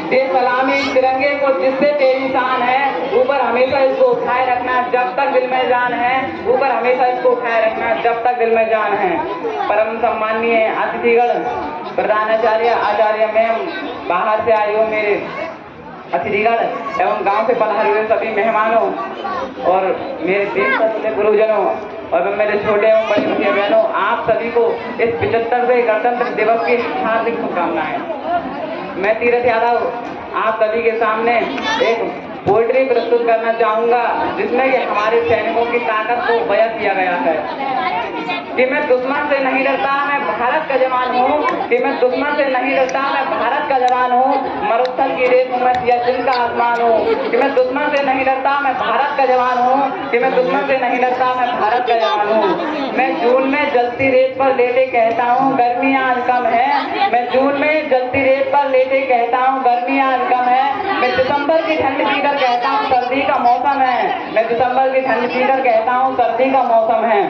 दे सलामी तिरंगे को जिससे तेरी शान है, ऊपर हमेशा इसको उठाए रखना जब तक दिल में जान है, ऊपर हमेशा इसको उठाए रखना जब तक दिल में जान है। परम सम्माननीय अतिथिगण, प्रधानाचार्य आचार्य मैम, बाहर से आए हो मेरे अतिथिगण एवं गांव से पधारे हुए सभी मेहमानों और मेरे देश के गुरुजनों और मेरे छोटे एवं बड़े भैया बहनों, आप सभी को इस 75वें गणतंत्र दिवस की हार्दिक शुभकामनाएं। मैं तीरथ यादव आप सभी के सामने एक पोएट्री प्रस्तुत करना चाहूंगा जिसमें कि हमारे सैनिकों की ताकत को बयां किया गया है कि मैं दुश्मन से नहीं डरता, मैं भारत का जवान हूँ, कि मैं दुश्मन से नहीं डरता, मैं भारत का जवान हूँ, मरुस्थल की रेत हूँ मैं सियाचिन का आसमान हूँ, कि मैं दुश्मन से नहीं डरता, मैं भारत का जवान हूँ, कि मैं दुश्मन से नहीं डरता, मैं भारत का जवान हूँ। मैं जून में जलती रेत पर लेटे कहता हूँ गर्मी आज कम है, मैं जून में जलती रेत पर लेटे कहता हूँ गर्मी आज कम है, मैं दिसंबर की ठंड पीकर कहता हूँ सर्दी का मौसम है, मैं दिसंबर की ठंड पीकर कहता हूँ सर्दी का मौसम है।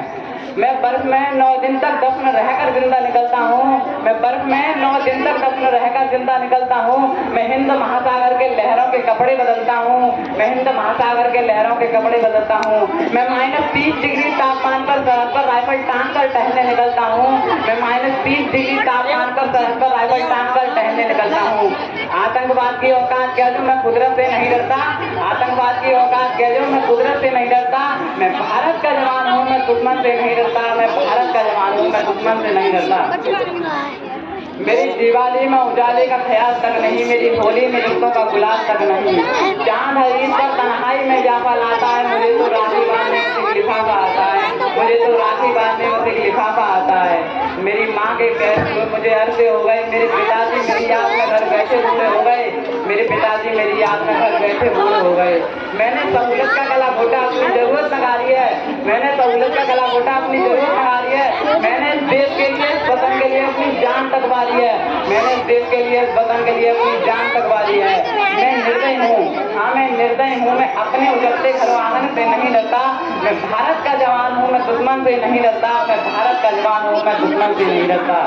मैं बर्फ में 9 दिन तक दफन रहकर जिंदा निकलता हूँ, मैं बर्फ में 9 दिन तक दफन रहकर जिंदा निकलता हूँ, मैं हिंद महासागर के लहरों के कपड़े बदलता हूँ, मैं हिंद महासागर के लहरों के कपड़े बदलता हूँ, मैं -30 डिग्री तापमान पर सरहद पर राइफल टांग कर टहलने निकलता हूँ, मैं -30 डिग्री तापमान पर सरहद पर राइफल टांग कर टहलने निकलता हूँ। आतंकवाद की औकात कह दूं मैं कुदरत से नहीं डरता, आतंकवाद की औकात कह दूं मैं कुदरत से नहीं डरता, मैं भारत का जवान हूँ, मैं दुश्मन से नहीं डरता, मैं भारत का जवान हूँ, मैं दुश्मन से नहीं डरता। मेरी दिवाली में उजाले का ख्याल तक नहीं, मेरी होली में रिश्तों का गुलाब तक नहीं, चांद हरीश पर तन्हाई में जाफा लाता है, मुझे तो राखी बांधने में लिफाफा आता है, मुझे तो राखी बांधने में लिफाफा आता है। मेरी माँ के पैर मुझे अरसे हो गए, मेरे पिताजी मेरी याद में घर बैठे बूढ़े हो गए, मेरे पिताजी मेरी याद में घर बैठे बूढ़े हो गए। मैंने सहूलत का गला घोटा अपनी जरूरत लगा रही है, मैंने सहूलत का गला घोटा अपनी जरूरत लगा रही है, मैंने देश के लिए वतन के लिए अपनी जान तकवा दी है, मैंने देश के लिए वतन के लिए अपनी जान तकवा दी है। मैं निर्दय हूँ, हाँ मैं निर्दय हूँ, मैं अपने उजड़ते घर आंगन से नहीं डरता, मैं भारत का जवान हूँ, मैं दुश्मन से नहीं डरता, मैं भारत का जवान हूँ, मैं दुश्मन से नहीं डरता।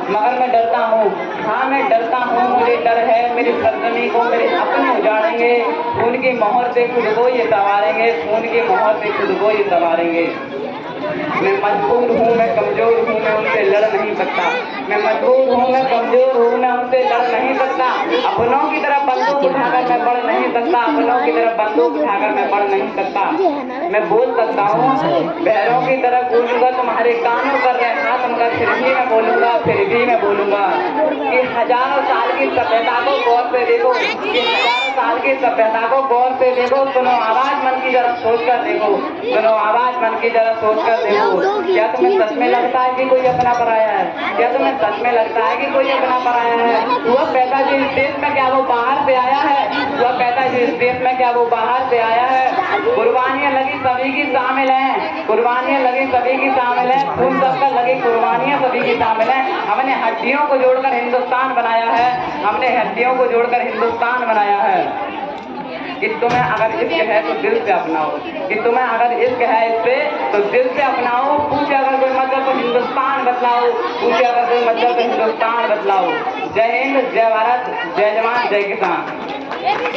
मगर मैं डरता हूँ, हाँ मैं डरता हूँ, मुझे डर है मेरी सरजमी को मेरे अपने उजाड़ेंगे, खून की मोहर से खुद को ये संवारेंगे, खून की मोहर से खुद को ये संवारेंगे। मैं मजबूर हूँ, मैं कमजोर हूँ, मैं उनसे लड़ नहीं सकता, मैं मजबूर हूँ, मैं कमजोर हूँ, मैं उनसे लड़ नहीं सकता, अपनों की तरफ बंदूक उठाकर मैं बढ़ नहीं सकता, अपनों की तरफ बंदूक उठाकर मैं बढ़ नहीं सकता। मैं बोल सकता हूँ बहरों की तरफ बोलूंगा, तुम्हारे कानों कर रहे हाथ मगर फिर भी मैं बोलूंगा, फिर भी मैं बोलूंगा कि हजारों साल की सभ्यता को गौर से देखो, कि हजारों साल की सभ्यता को गौर से देखो, सुनो आवाज मन की जरा सोच कर देखो, सुनो आवाज मन की जरा सोच कर देखो। क्या तुम्हें सच में लगता है कि कोई अपना पराया है? क्या तुम्हें सच में लगता है कि कोई अपना पराया है? वह पैदा जो इस देश में क्या वो बाहर से आया है? वह पैदा जो इस देश में क्या वो बाहर से आया है? कुर्बानियां लगी सभी की शामिल हैं, कुर्बानियां लगी सभी की शामिल हैं, खून सबका लगी कुर्बानियां सभी की शामिल हैं। हमने हड्डियों को जोड़कर हिंदुस्तान बनाया है, हमने हड्डियों को जोड़कर हिंदुस्तान बनाया है। कि तुम्हें अगर इश्क है तो दिल से अपनाओ, कि तुम्हें अगर इश्क है इससे तो दिल से अपनाओ। पूछे अगर कोई मतलब तो हिंदुस्तान बतलाओ, पूछे अगर कोई मतलब तो हिंदुस्तान बतलाओ। जय हिंद, जय भारत, जय जवान, जय किसान।